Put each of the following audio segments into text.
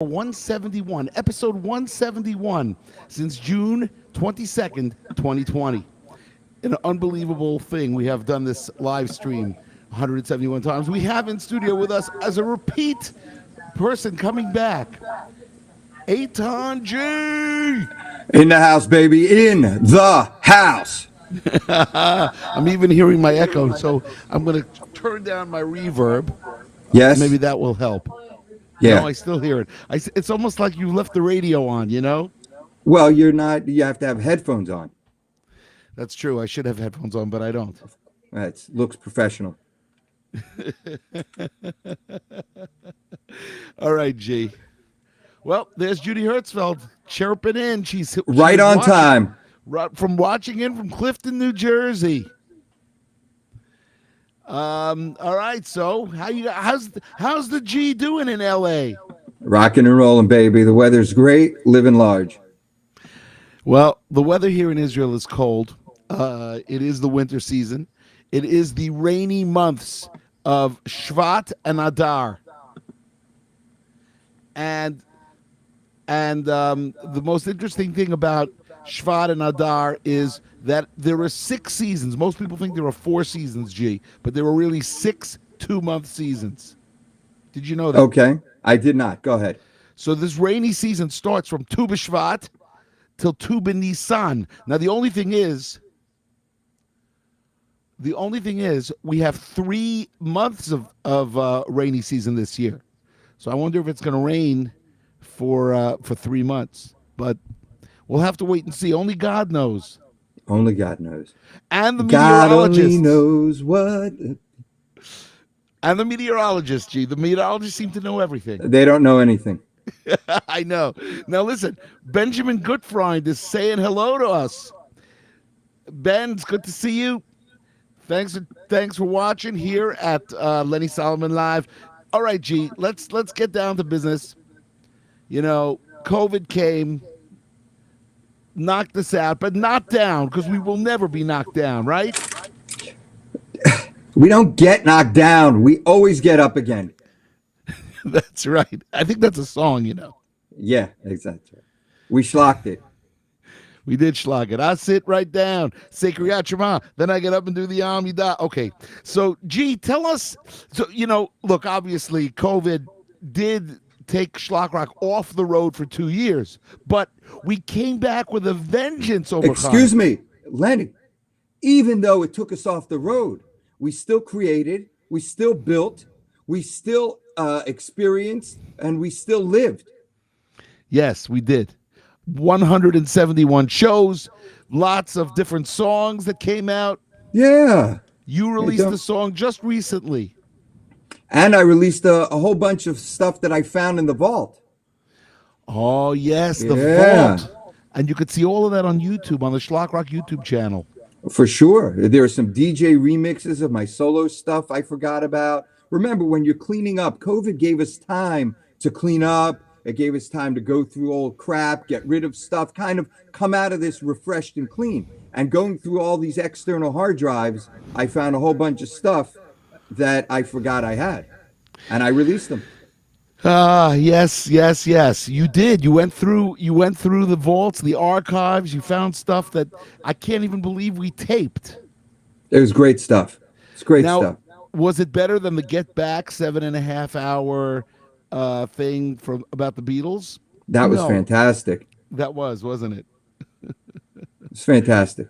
171, episode 171, since June 22nd, 2020. An unbelievable thing. We have done this live stream 171 times. We have in studio with us as a repeat person coming back, Etan G. In the house, baby. In the house. I'm even hearing my echo, so I'm going to turn down my reverb. Yes. Maybe that will help. Yeah. No, I still hear it. It's almost like you left the radio on, you know? Well, you're not. You have to have headphones on. That's true. I should have headphones on, but I don't. That looks professional. All right, G. Well, there's Judy Hertzfeld chirping in. She's Right on time. From watching in from Clifton, New Jersey. All right. So how's the G doing in L.A.? Rocking and rolling, baby. The weather's great. Living large. Well, the weather here in Israel is cold. It is the winter season. It is the rainy months of Shvat and Adar. And the most interesting thing about Shvat and Adar is that there are 6 seasons. Most people think there are 4 seasons, G, but there are really 6 2-month seasons. Did you know that? Okay. I did not. Go ahead. So this rainy season starts from Tu B'Shvat till Tu B'Nisan. Now the only thing is we have 3 months of rainy season this year. So I wonder if it's going to rain for 3 months. But we'll have to wait and see. Only God knows. Only God knows. And the God meteorologists. only knows what. And the meteorologists, G. The meteorologists seem to know everything. They don't know anything. I know. Now listen, Benjamin Gutfreund is saying hello to us. Ben, it's good to see you. Thanks for watching here at Lenny Solomon Live. All right, G, let's get down to business. You know, COVID came, knocked us out, but not down, because we will never be knocked down, right? We don't get knocked down. We always get up again. That's right. I think that's a song, you know. Yeah, exactly. We schlocked it. We did schlag it. I sit right down, say Kriyat Shema, then I get up and do the Amidah. Okay, so G, tell us. So look, obviously, COVID did take Schlock Rock off the road for 2 years, but we came back with a vengeance over. Excuse me, Lenny. Even though it took us off the road, we still created, we still built, we still experienced, and we still lived. Yes, we did. 171 shows, lots of different songs that came out. Yeah. You released a song just recently. And I released a whole bunch of stuff that I found in the vault. Oh, yes, the vault. And you could see all of that on YouTube, on the Schlock Rock YouTube channel. For sure. There are some DJ remixes of my solo stuff I forgot about. Remember, when you're cleaning up, COVID gave us time to clean up. It gave us time to go through old crap, get rid of stuff, kind of come out of this refreshed and clean. And going through all these external hard drives, I found a whole bunch of stuff that I forgot I had. And I released them. Yes. You did. You went through the vaults, the archives. You found stuff that I can't even believe we taped. It was great stuff. It's great stuff. Was it better than the Get Back 7.5 hour thing from about the Beatles? That was fantastic. That wasn't it? It's fantastic.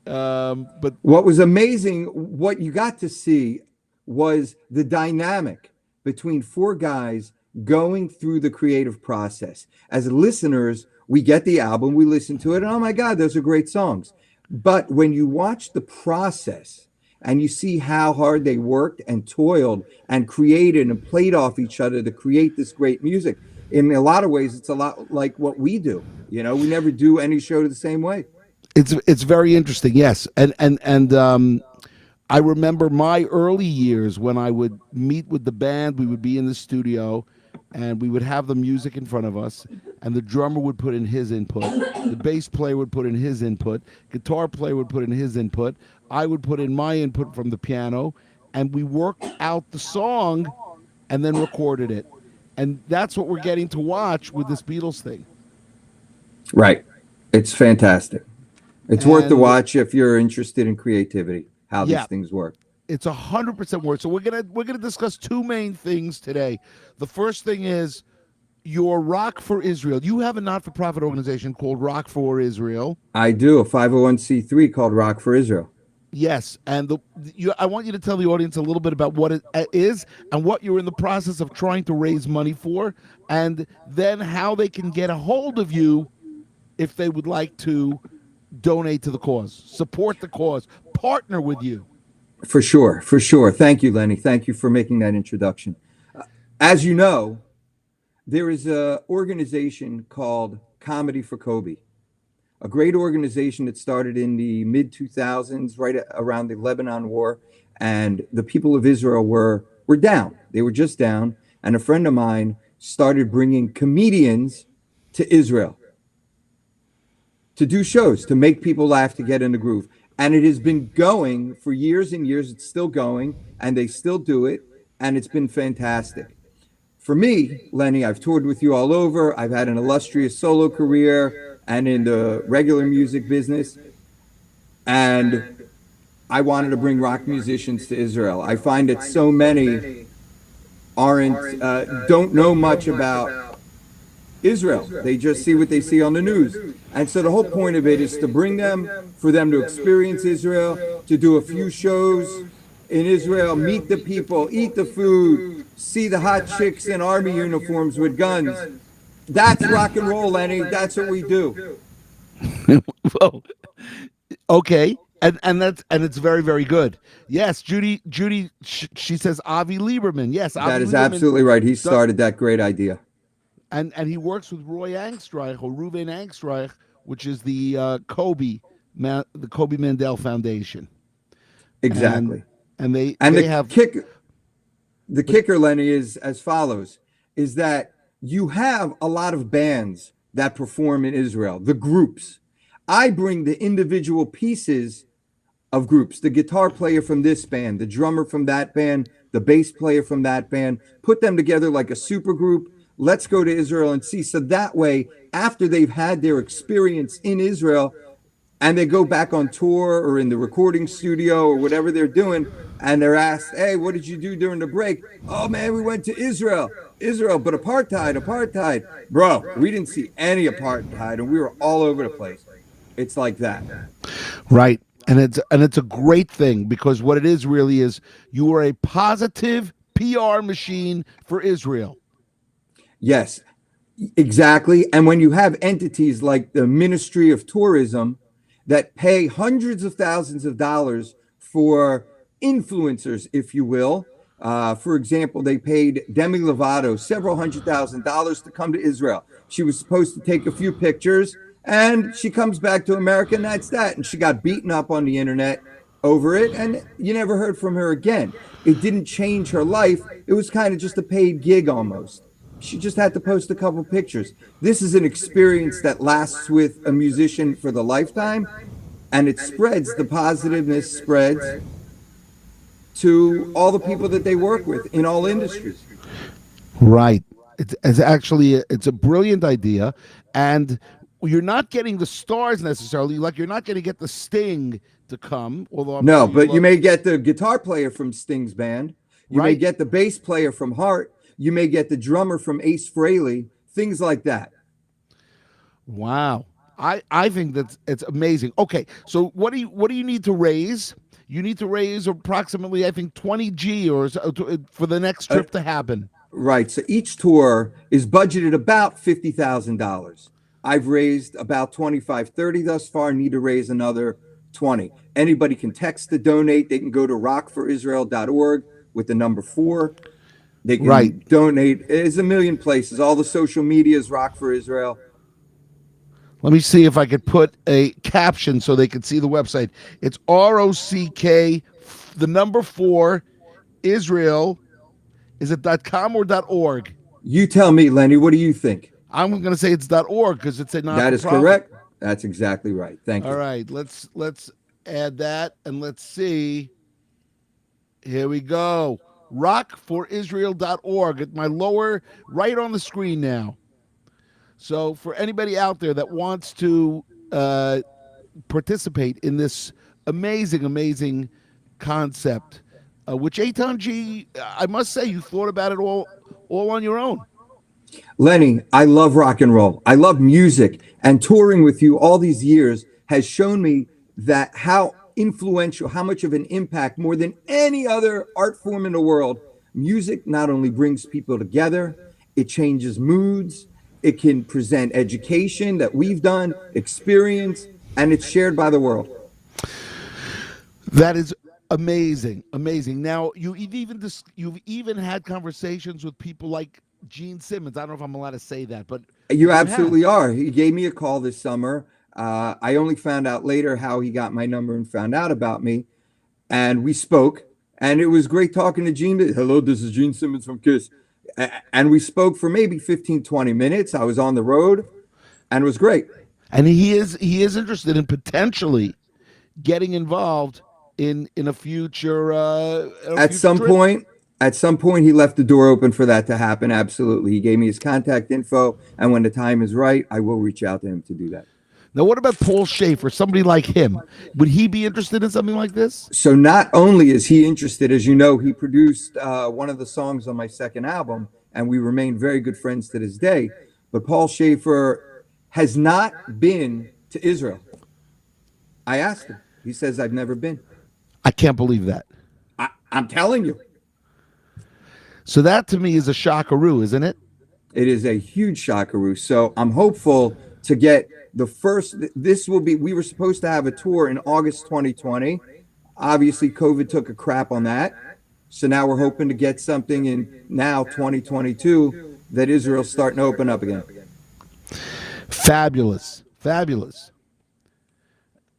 But what was amazing, what you got to see was the dynamic between 4 guys going through the creative process. As listeners, we get the album, we listen to it, and oh my God, those are great songs. But when you watch the process and you see how hard they worked and toiled and created and played off each other to create this great music, in a lot of ways, it's a lot like what we do. We never do any show the same way. It's very interesting, yes. And I remember my early years when I would meet with the band. We would be in the studio, and we would have the music in front of us, and the drummer would put in his input, the bass player would put in his input, guitar player would put in his input, I would put in my input from the piano, and we worked out the song and then recorded it. And that's what we're getting to watch with this Beatles thing. Right. It's fantastic. It's worth the And watch if you're interested in creativity, how these yeah, things work. it's 100% worth. So we're gonna discuss two main things today. The first thing is your Rock for Israel. You have a not-for-profit organization called Rock for Israel. I do a 501c3 called Rock for Israel. Yes, and I want you to tell the audience a little bit about what it is and what you're in the process of trying to raise money for, and then how they can get a hold of you if they would like to donate to the cause, support the cause, partner with you. For sure, for sure. Thank you, Lenny. Thank you for making that introduction. As you know, there is a organization called Comedy for Kobe, a great organization that started in the mid 2000s, right around the Lebanon War, and the people of Israel were down. They were just down, and a friend of mine started bringing comedians to Israel to do shows, to make people laugh, to get in the groove. And it has been going for years and years. It's still going, and they still do it, and it's been fantastic. For me, Lenny, I've toured with you all over. I've had an illustrious solo career and in the regular music business. And I wanted to bring rock musicians to Israel. I find that so many aren't don't know much about Israel. They just see what they see on the news. And so the whole point of it is to bring them, for them to experience Israel, to do a few shows in Israel, meet the people, eat the food, see the hot chicks in army uniforms with guns. That's rock and roll, Lenny. That's what we do. Well, okay. And it's very, very good. Yes, Judy she says Avi Lieberman. Yes, That Avi is Lieberman absolutely right. He does, started that great idea. and he works with Roy Angstreich or Ruven Angstreich, which is the the Kobe Mandel Foundation. And Exactly. they And they have the kicker, Lenny, is as follows: is that you have a lot of bands that perform in Israel, the groups. I bring the individual pieces of groups, the guitar player from this band, the drummer from that band, the bass player from that band, put them together like a super group. Let's go to Israel and see. So that way, after they've had their experience in Israel, and they go back on tour or in the recording studio or whatever they're doing, and they're asked, hey, what did you do during the break? Oh man, we went to Israel, but apartheid. Bro, we didn't see any apartheid, and we were all over the place. It's like that. right. And it's a great thing because what it is really is you are a positive PR machine for Israel. Yes, exactly. And when you have entities like the Ministry of Tourism that pay hundreds of thousands of dollars for influencers, if you will. For example, they paid Demi Lovato several $100,000 to come to Israel. She was supposed to take a few pictures, and she comes back to America, and that's that. And she got beaten up on the internet over it, and you never heard from her again. It didn't change her life. It was kind of just a paid gig almost. She just had to post a couple pictures. This is an experience that lasts with a musician for the lifetime, and it spreads, the positiveness spreads to all the people that they work with in all industries. Right. It's actually it's a brilliant idea, and you're not getting the stars necessarily. Like you're not going to get the Sting to come, although I'm No, sure but you may get the guitar player from Sting's band. You may right. get the bass player from Heart. You may get the drummer from Ace Frehley, things like that. Wow. I think that's it's amazing. Okay, so what do you need to raise? You need to raise approximately I think 20G or so for the next trip to happen. Right. So each tour is budgeted about $50,000. I've raised about 25, 30 thus far, need to raise another 20. Anybody can text to donate. They can go to rockforisrael.org with the number 4. They can Right. donate. There's a million places. All the social media is Rock for Israel. Let me see if I could put a caption so they can see the website. It's ROCK the number 4 Israel. Is it .com or .org? You tell me, Lenny, what do you think? I'm going to say it's .org because it's a That is not-for-profit. correct. That's exactly right. Thank you. All right, let's add that and let's see. Here we go. rockforisrael.org at my lower right on the screen now. So for anybody out there that wants to participate in this amazing concept, which Etan G, I must say, you thought about it all on your own. Lenny, I love rock and roll. I love music, and touring with you all these years has shown me that how influential, how much of an impact more than any other art form in the world, music not only brings people together, it changes moods, it can present education that we've done, experience, and it's shared by the world. That is amazing. Now you've even had conversations with people like Gene Simmons. I don't know if I'm allowed to say that, but You you have. absolutely are. He gave me a call this summer. I only found out later how he got my number and found out about me. And we spoke, and it was great talking to Gene. Hello, this is Gene Simmons from Kiss. And we spoke for maybe 15, 20 minutes. I was on the road, and it was great. And he is interested in potentially getting involved in a future At some trip. point, he left the door open for that to happen. Absolutely. He gave me his contact info, and when the time is right, I will reach out to him to do that. Now, what about Paul Schaefer? Somebody like him, would he be interested in something like this? So not only is he interested, as you know, he produced one of the songs on my second album, and we remain very good friends to this day. But Paul Schaefer has not been to Israel. I asked him. He says, I've never been. I can't believe that. I'm telling you. So that to me is a shockaroo, isn't it? It is a huge shockaroo. So I'm hopeful to get the first. We were supposed to have a tour in August 2020. Obviously, COVID took a crap on that. So now we're hoping to get something in now 2022 that Israel's starting to open up again. Fabulous.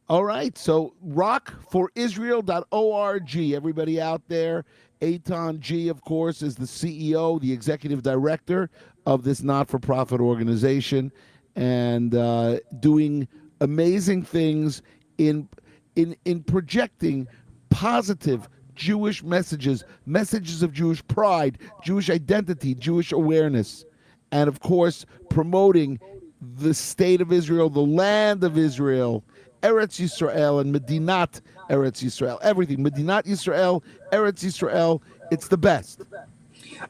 All right, so rockforisrael.org, everybody out there. Etan G, of course, is the CEO, the executive director of this not-for-profit organization, and doing amazing things in projecting positive Jewish messages of Jewish pride, Jewish identity, Jewish awareness, and of course promoting the state of Israel, the land of Israel, Eretz Yisrael, and Medinat Eretz Yisrael. Everything. Medinat Yisrael, Eretz Yisrael. It's the best.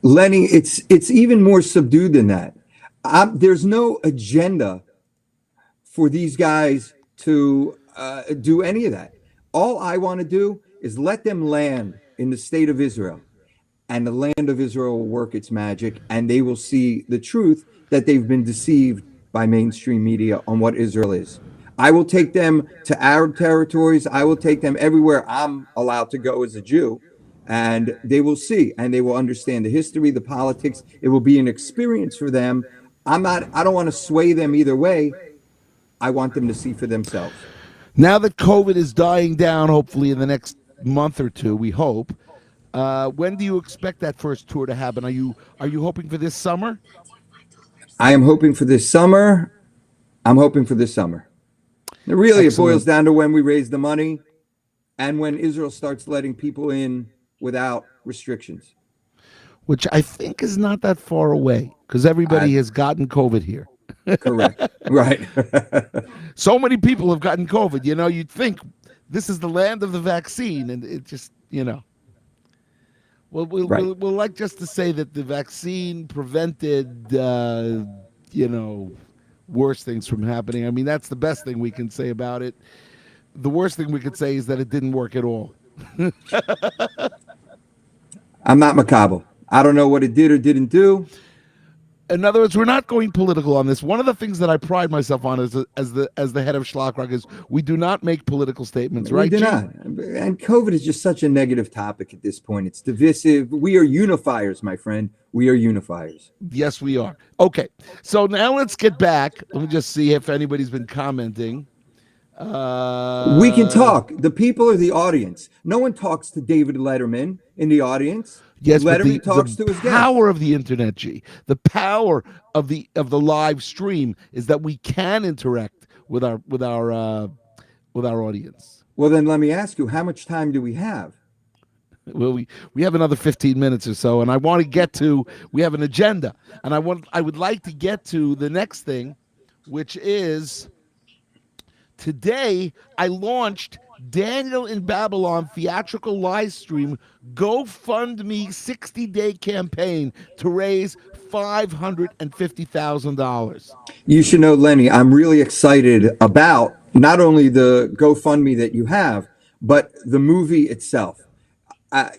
Lenny, it's even more subdued than that. There's no agenda for these guys to do any of that. All I want to do is let them land in the state of Israel, and the land of Israel will work its magic, and they will see the truth that they've been deceived by mainstream media on what Israel is. I will take them to Arab territories. I will take them everywhere I'm allowed to go as a Jew, and they will see, and they will understand the history, the politics. It will be an experience for them. I don't want to sway them either way. I want them to see for themselves. Now that COVID is dying down, hopefully in the next month or two, we hope. When do you expect that first tour to happen? Are you hoping for this summer? I am hoping for this summer. Really, Excellent. It boils down to when we raise the money and when Israel starts letting people in without restrictions. Which I think is not that far away because everybody has gotten COVID here. Correct. Right. So many people have gotten COVID. You know, you'd think this is the land of the vaccine, and it just, you know. Well, we'll like just to say that the vaccine prevented, worse things from happening. I mean, that's the best thing we can say about it. The worst thing we could say is that it didn't work at all. I'm not macabre. I don't know what it did or didn't do. In other words, we're not going political on this. One of the things that I pride myself on as the head of Schlockrock is we do not make political statements, right? We do not. And COVID is just such a negative topic at this point. It's divisive. We are unifiers, my friend. We are unifiers. Yes, we are. Okay, so now let's get back. Let me just see if anybody's been commenting. We can talk. The people are the audience. No one talks to David Letterman in the audience. Yes, Letterman talks to his guests. The power of the internet, G. The power of the live stream is that we can interact with our audience. Well, then let me ask you, how much time do we have? Well, we have another 15 minutes or so, and I want to get to. We have an agenda, and I would like to get to the next thing, which is today I launched Daniel in Babylon Theatrical Livestream GoFundMe 60-day campaign to raise $550,000. You should know, Lenny, I'm really excited about not only the GoFundMe that you have, but the movie itself.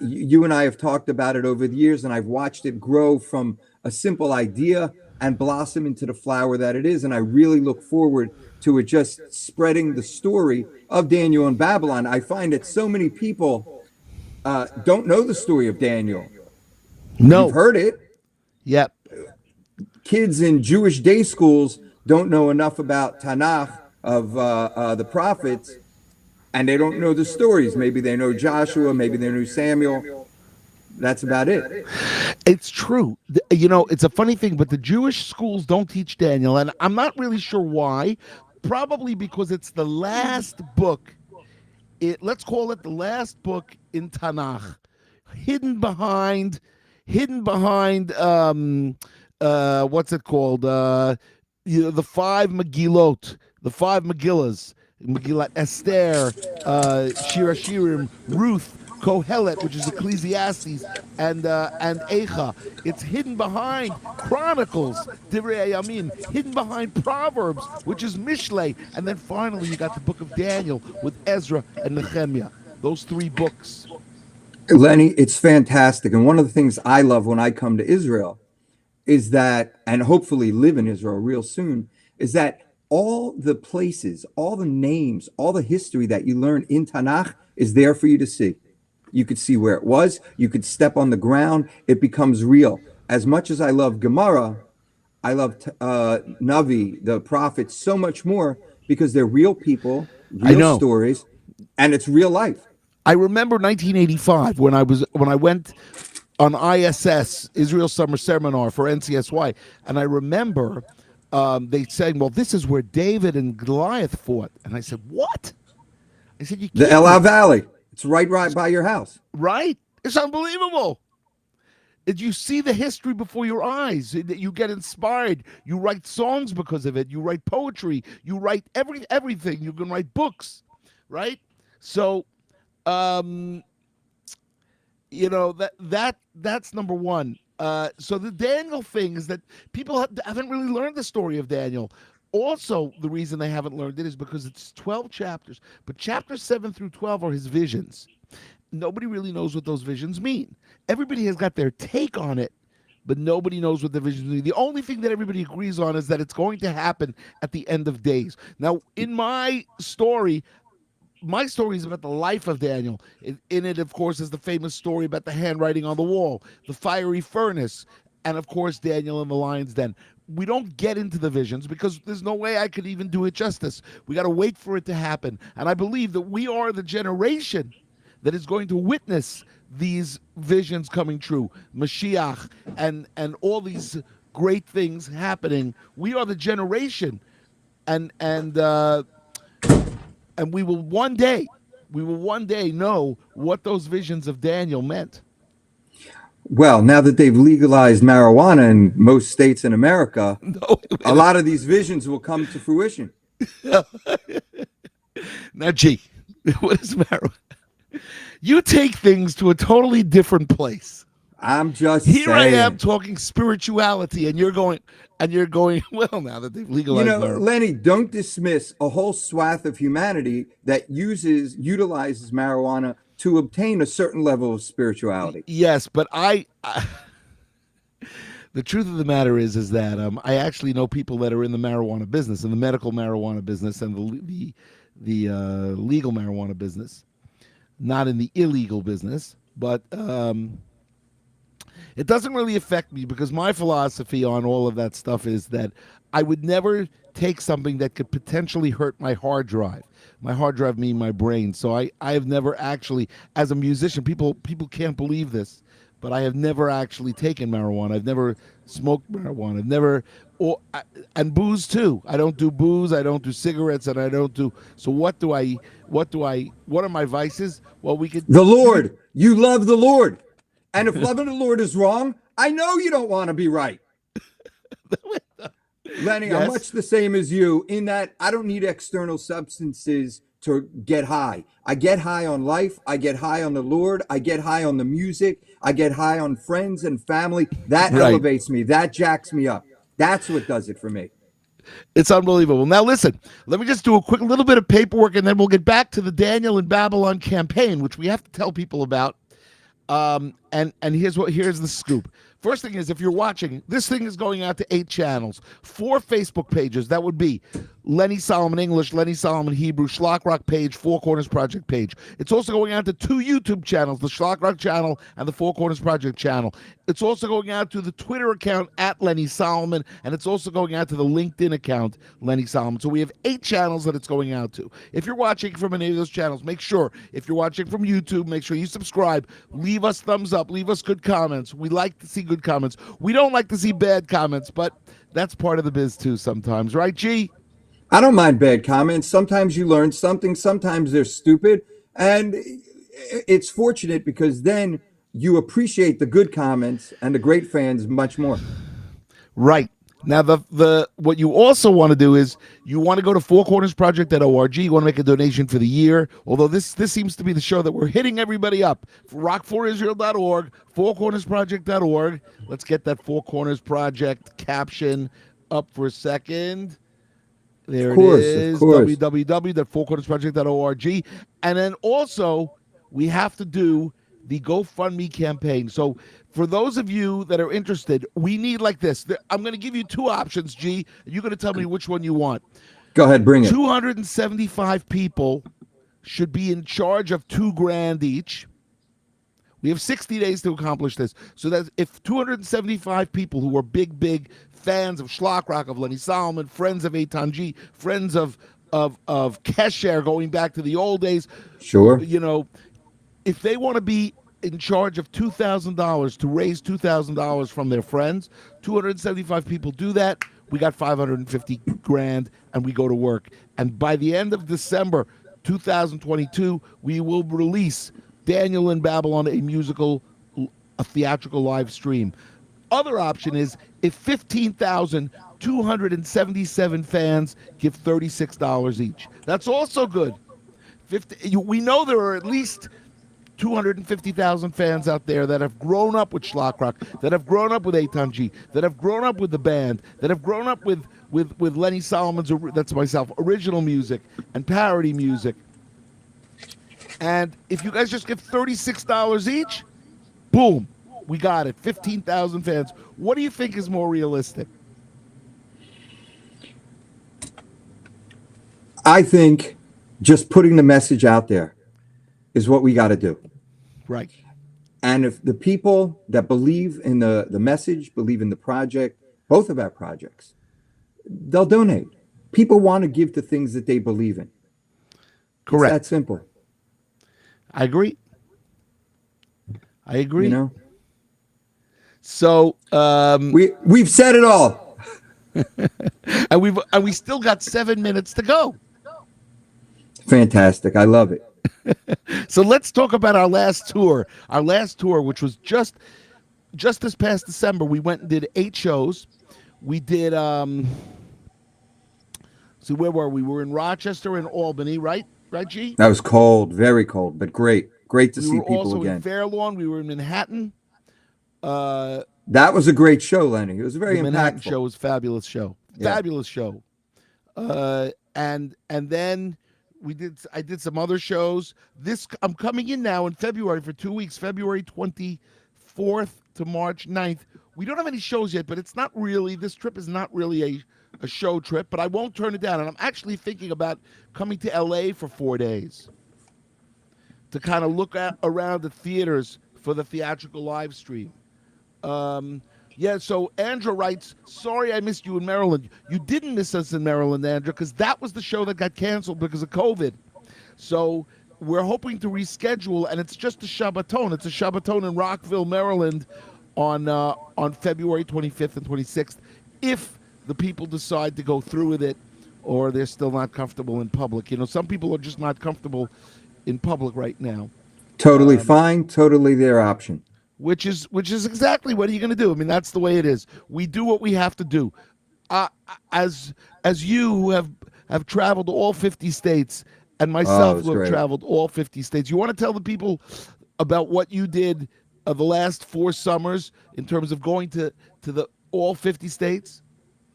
You and I have talked about it over the years, and I've watched it grow from a simple idea and blossom into the flower that it is. And I really look forward to it just spreading the story of Daniel in Babylon. I find that so many people don't know the story of Daniel. You've No. heard it. Yep. Kids in Jewish day schools don't know enough about Tanakh of the prophets, and they don't know the stories. Maybe they know Joshua, maybe they know Samuel. That's about it. It's true. You know, it's a funny thing, but the Jewish schools don't teach Daniel, and I'm not really sure why. Probably because it's the last book. Let's call it the last book in Tanakh, hidden behind, hidden behind. What's it called? The five Megillot, the five Megillas, Megillat Esther, Shir Hashirim, Ruth, Kohelet, which is Ecclesiastes, and Eicha. It's hidden behind Chronicles, Divrei Yamin, hidden behind Proverbs, which is Mishlei, and then finally you got the book of Daniel with Ezra and Nehemiah. Those three books. Lenny, it's fantastic. And one of the things I love when I come to Israel is that, and hopefully live in Israel real soon, is that all the places, all the names, all the history that you learn in Tanakh is there for you to see. You could see where it was. You could step on the ground. It becomes real. As much as I love Gemara, I love Navi, the prophets, so much more because they're real people, real stories, and it's real life. I remember 1985 when I went on ISS, Israel Summer Seminar for NCSY, and I remember they saying, "Well, this is where David and Goliath fought," and I said, "What?" I said, "You can't." The Elah Valley. It's right by your house. Right? It's unbelievable. You see the history before your eyes. You get inspired. You write songs because of it. You write poetry. You write everything. You can write books, right? So, you know that's number one. So the Daniel thing is that people haven't really learned the story of Daniel. Also, the reason they haven't learned it is because it's 12 chapters, but chapters 7 through 12 are his visions. Nobody really knows what those visions mean. Everybody has got their take on it, but nobody knows what the visions mean. The only thing that everybody agrees on is that it's going to happen at the end of days. Now, in my story is about the life of Daniel. In it, of course, is the famous story about the handwriting on the wall, the fiery furnace, and of course, Daniel in the lion's den. We don't get into the visions because there's no way I could even do it justice. We got to wait for it to happen. And I believe that we are the generation that is going to witness these visions coming true, Mashiach, and all these great things happening. We are the generation, and we will one day know what those visions of Daniel meant. Well, now that they've legalized marijuana in most states in America, a lot of these visions will come to fruition. Now, G, what is marijuana? You take things to a totally different place. I'm just Here saying. I am talking spirituality, and you're going. Well, now that they've legalized marijuana. Lenny, don't dismiss a whole swath of humanity that utilizes marijuana to obtain a certain level of spirituality. Yes, but the truth of the matter is that I actually know people that are in the marijuana business, in the medical marijuana business, and the legal marijuana business, not in the illegal business. But it doesn't really affect me because my philosophy on all of that stuff is that I would never take something that could potentially hurt my hard drive. My hard drive meaning my brain. So I have never actually, as a musician, people can't believe this, but I have never actually taken marijuana. I've never smoked marijuana. I've never or and booze too. I don't do booze. I don't do cigarettes, and I don't do. So what do I? What do I? What are my vices? Well, we could. The You could. Lord. You love the Lord. And if loving the Lord is wrong, I know you don't want to be right. Lenny, I'm Yes. much the same as you in that I don't need external substances to get high. I get high on life. I get high on the Lord. I get high on the music. I get high on friends and family. That Right. elevates me. That jacks me up. That's what does it for me. It's unbelievable. Now, listen, let me just do a quick little bit of paperwork and then we'll get back to the Daniel and Babylon campaign, which we have to tell people about. And here's the scoop. First thing is, if you're watching, this thing is going out to 8 channels, 4 Facebook pages. That would be Lenny Solomon English, Lenny Solomon Hebrew, Schlock Rock page, Four Corners Project page. It's also going out to 2 YouTube channels, the Schlock Rock channel and the Four Corners Project channel. It's also going out to the Twitter account at Lenny Solomon, and it's also going out to the LinkedIn account, Lenny Solomon. So we have 8 channels that it's going out to. If you're watching from any of those channels, make sure, if you're watching from YouTube, make sure you subscribe, leave us thumbs up, leave us good comments. We like to see good comments. We don't like to see bad comments, but that's part of the biz too sometimes, right, G? I don't mind bad comments. Sometimes you learn something, sometimes they're stupid. And it's fortunate because then you appreciate the good comments and the great fans much more. Right. Now, the what you also want to do is you want to go to fourcornersproject.org. You want to make a donation for the year. Although this seems to be the show that we're hitting everybody up. Rock4Israel.org, fourcornersproject.org. Let's get that Four Corners Project caption up for a second. There it Of is, course. www.fourcornersproject.org. And then also, we have to do the GoFundMe campaign. So for those of you that are interested, we need like this. I'm going to give you 2 options, G. You're going to tell me which one you want. Go ahead, bring it. 275 people should be in charge of $2,000 each. We have 60 days to accomplish this. So that if 275 people who are big fans of Schlock Rock, of Lenny Solomon, friends of Etan G, friends of Kesher, going back to the old days, Sure. you know, if they want to be in charge of $2,000 to raise $2,000 from their friends, 275 people do that. We got 550 grand, and we go to work. And by the end of December 2022, we will release Daniel in Babylon, a theatrical live stream. Other option is if 15,277 fans give $36 each. That's also good. We know there are at least 250,000 fans out there that have grown up with Schlock Rock, that have grown up with Etan G, that have grown up with the band, that have grown up with Lenny Solomon's, that's myself, original music and parody music. And if you guys just give $36 each, boom, we got it. 15,000 fans. What do you think is more realistic? I think just putting the message out there is what we got to do. Right. And if the people that believe in the message, believe in the project, both of our projects, they'll donate. People want to give to things that they believe in. Correct. It's that simple. I agree. You know? So we've said it all. and we still got 7 minutes to go. Fantastic. I love it. So let's talk about our last tour. Our last tour, which was just this past December, we went and did 8 shows. We did see, where were we? We were in Rochester and Albany, right? Right, G? That was cold, very cold, but great. Great to see people also again. In Fair Lawn. We were in Manhattan. That was a great show, Lenny. It was a very the impactful. Manhattan show was fabulous show. Yeah. Fabulous show. And then I did some other shows. I'm coming in now in February for 2 weeks, February 24th to March 9th. We don't have any shows yet, but this trip is not really a show trip, but I won't turn it down. And I'm actually thinking about coming to LA for 4 days to kind of look around the theaters for the theatrical live stream. So Andrew writes, sorry I missed you in Maryland. You didn't miss us in Maryland, Andrew, because that was the show that got canceled because of COVID. So we're hoping to reschedule, and it's just a Shabbaton. It's a Shabbaton in Rockville, Maryland on February 25th and 26th, if the people decide to go through with it, or they're still not comfortable in public. Some people are just not comfortable in public right now, Totally fine, totally their option. which is exactly what are you going to do? I mean, that's the way it is. We do what we have to do. Uh, as you who have traveled all 50 states, and Oh, it myself was who have great. traveled all 50 states, you want to tell the people about what you did the last 4 summers in terms of going to the all 50 states?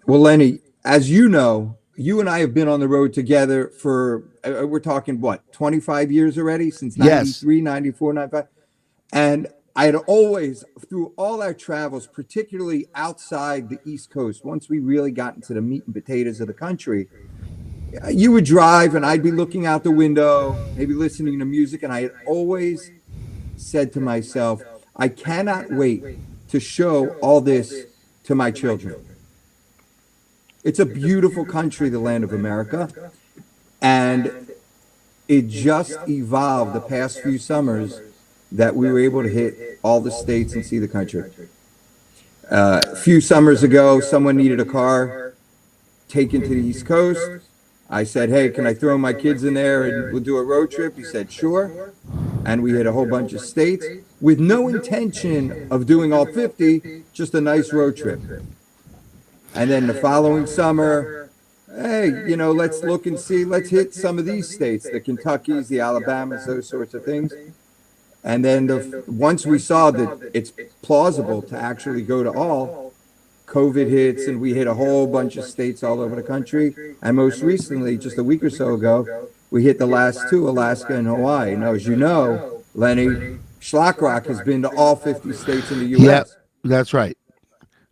Well, Lenny, as you know, you and I have been on the road together for, we're talking what, 25 years already, since Yes. 93, 94, 95. And I had always, through all our travels, particularly outside the East Coast, once we really got into the meat and potatoes of the country, you would drive and I'd be looking out the window, maybe listening to music. And I had always said to myself, I cannot wait to show all this to my children. It's a beautiful country, the land of America. And it just evolved the past few summers that we were able to hit all the states and see the country. A few summers ago, someone needed a car taken to the East Coast. I said, hey, can I throw my kids in there and we'll do a road trip? He said, sure. And we hit a whole bunch of states with no intention of doing all 50, just a nice road trip. And then the following summer, hey, let's look and see, let's hit some of these states, the Kentuckys, the Alabamas, those sorts of things. And then once we saw that it's plausible to actually go to all, COVID hits and we hit a whole bunch of states all over the country. And most recently, just a week or so ago, we hit the last two, Alaska and Hawaii. Now, as you know, Lenny, Schlockrock has been to all 50 states in the U.S. Yeah, that's right.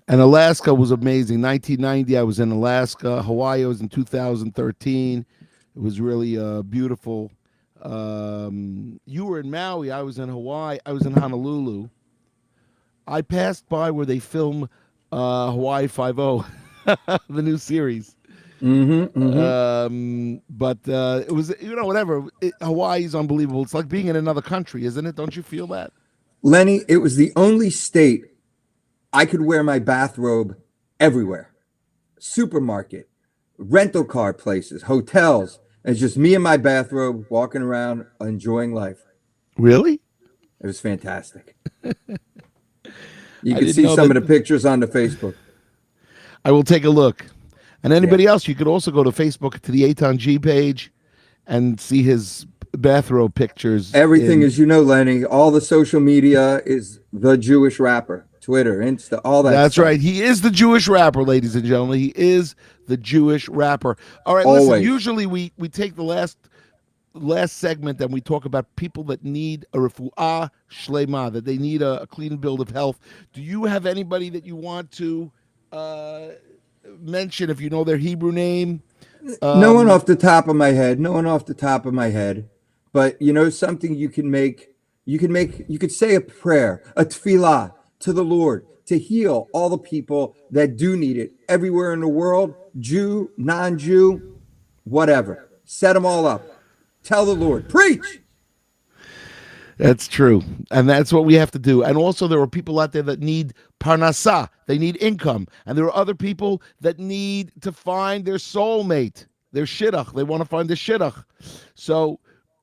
And Alaska was amazing. 1990, I was in Alaska. Hawaii was in 2013. It was really beautiful. You were in Maui. I was in Hawaii. I was in Honolulu. I passed by where they film Hawaii Five-0, the new series. But it was, whatever. Hawaii's unbelievable. It's like being in another country, isn't it? Don't you feel that? Lenny, it was the only state I could wear my bathrobe everywhere. Supermarket, rental car places, hotels. It's just me in my bathrobe walking around enjoying life. Really? It was fantastic. You can see some of the pictures on the Facebook. I will take a look. And anybody else, you could also go to Facebook to the Etan G page and see his bathrobe pictures. Everything, as you know, Lenny, all the social media is the Jewish rapper. Twitter, Insta, all that. That's stuff. right. He is the Jewish rapper, ladies and gentlemen. He is the Jewish rapper. All right, Always. listen, usually we take the last segment and we talk about people that need a refuah shlema, that they need a clean bill of health. Do you have anybody that you want to mention, if you know their Hebrew name? No one off the top of my head. No one off the top of my head. But something you could say a prayer, a tefillah to the Lord to heal all the people that do need it everywhere in the world, Jew, non-Jew, whatever. Set them all up. Tell the Lord, preach. That's true. And that's what we have to do. And also there are people out there that need parnasah. They need income. And there are other people that need to find their soulmate, their shidduch. They want to find the shidduch. So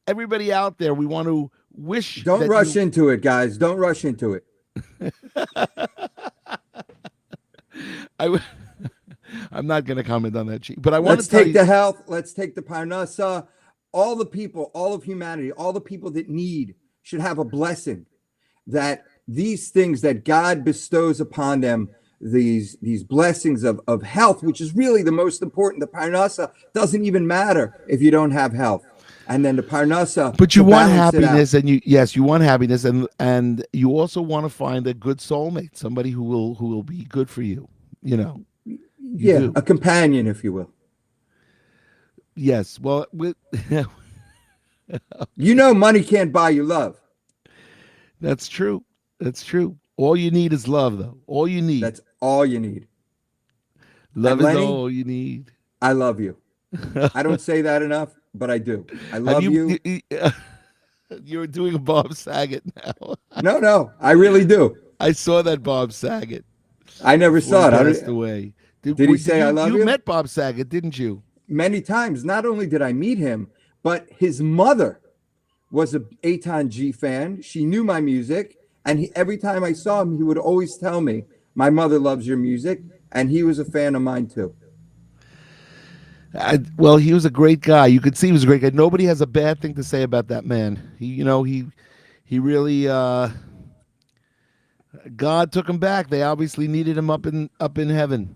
everybody out there, we want to wish. Don't rush into it, guys. Don't rush into it. I'm not going to comment on that, Chief. But I want Let's to tell take the health. Let's take the parnasa. All the people, all of humanity, all the people that need should have a blessing. That these things that God bestows upon them, these blessings of health, which is really the most important. The parnasa doesn't even matter if you don't have health. And then the parnasa. But you want happiness, and you want happiness, and you also want to find a good soulmate, somebody who will be good for you. Yeah, a companion, if you will. Yes. Well, money can't buy you love. That's true. That's true. All you need is love, though. All you need. That's all you need. Love is Lenny, all you need. I love you. I don't say that enough, but I do. I love you. You're doing a Bob Saget now. No, I really do. I saw that Bob Saget. I never saw it. Passed away. Did he say I love You you? met Bob Saget, didn't you? Many times. Not only did I meet him, but his mother was a Etan G fan. She knew my music, and every time I saw him, he would always tell me, "My mother loves your music," and he was a fan of mine too. Well, he was a great guy. You could see he was a great guy. Nobody has a bad thing to say about that man. He really God took him back. They obviously needed him up in heaven.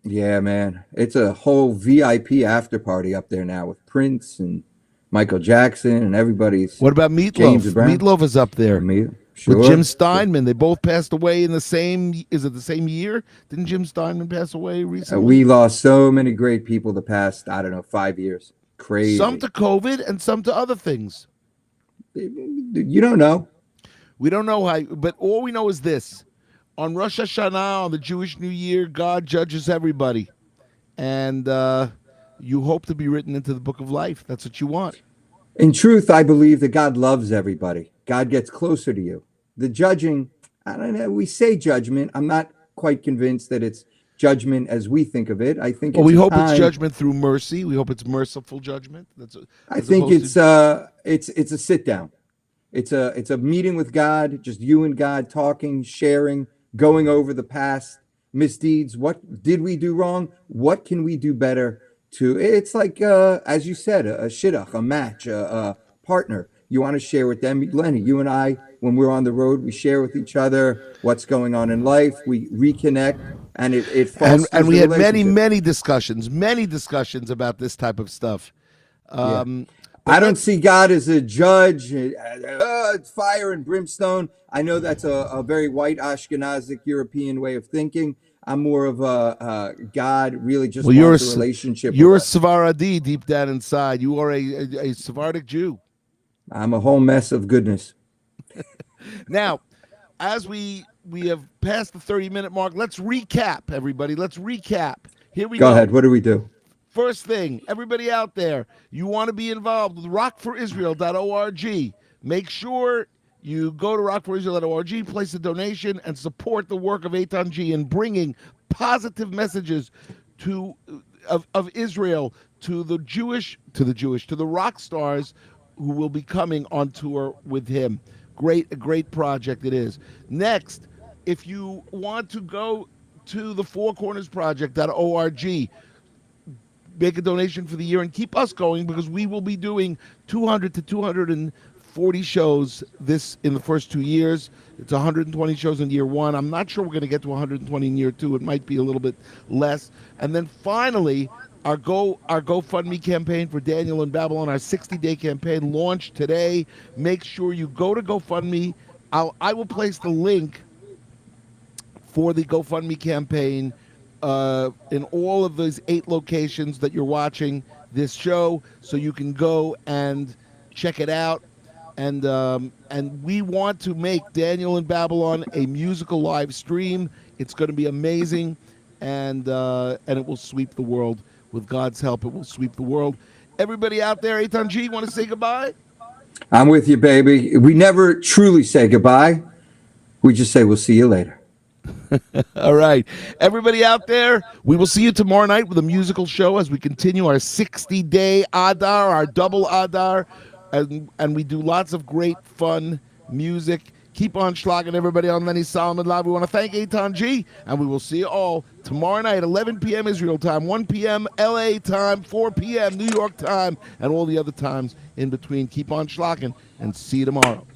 Yeah, man, it's a whole VIP after party up there now with Prince and Michael Jackson and everybody's What about James Meatloaf? Brown. Meatloaf is up there Me, with Jim sure, sure. Steinman. They both passed away in the same. Is it the same year? Didn't Jim Steinman pass away recently? We lost so many great people the past, I don't know, 5 years. Some Crazy. to COVID and some to other things. You don't know. We don't know how, but all we know is this: on Rosh Hashanah, on the Jewish New Year, God judges everybody, and you hope to be written into the book of life. That's what you want. In truth, I believe that God loves everybody. God gets closer to you. The judging, I don't know, we say judgment. I'm not quite convinced that it's judgment as we think of it. I think Well, it's we a hope it's time. judgment through mercy. We hope it's merciful judgment. I As think opposed to. it's a sit down. It's a meeting with God, just you and God talking, sharing, going over the past misdeeds. What did we do wrong? What can we do better? To it's like as you said, a shidduch, a match, a partner. You want to share with them, Lenny. You and I, when we're on the road, we share with each other what's going on in life. We reconnect, and it And fosters we the had many relationship. many discussions about this type of stuff. Yeah. But I don't let's see God as a judge, it's fire and brimstone. I know that's a very white Ashkenazic European way of thinking. I'm more of a God really just Well, wants a relationship with you're a us. Svaradi deep down inside. You are a Sephardic Jew. I'm a whole mess of goodness. Now, as we have passed the 30-minute mark, let's recap, everybody. Let's recap. Here we Go go. ahead. What do we do? First thing, everybody out there, you want to be involved with rockforisrael.org. Make sure you go to rockforisrael.org, place a donation, and support the work of Etan G in bringing positive messages to of Israel to the rock stars who will be coming on tour with him. A great project it is. Next, if you want to go to the fourcornersproject.org, make a donation for the year and keep us going, because we will be doing 200 to 240 shows this in the first 2 years. It's 120 shows in year one. I'm not sure we're going to get to 120 in year two. It might be a little bit less. And then finally, our GoFundMe campaign for Daniel and Babylon, our 60-day campaign, launched today. Make sure you go to GoFundMe. I will place the link for the GoFundMe campaign in all of those 8 locations that you're watching this show, so you can go and check it out. And we want to make Daniel in Babylon a musical live stream. It's going to be amazing, and it will sweep the world. With God's help, it will sweep the world. Everybody out there, Etan G, want to say goodbye? I'm with you, baby. We never truly say goodbye. We just say we'll see you later. All right. Everybody out there, we will see you tomorrow night with a musical show as we continue our 60-day Adar, our double Adar, and we do lots of great, fun music. Keep on schlagging, everybody, on Lenny Solomon Live. We want to thank Etan G, and we will see you all tomorrow night, 11 p.m. Israel time, 1 p.m. L.A. time, 4 p.m. New York time, and all the other times in between. Keep on schlagging, and see you tomorrow.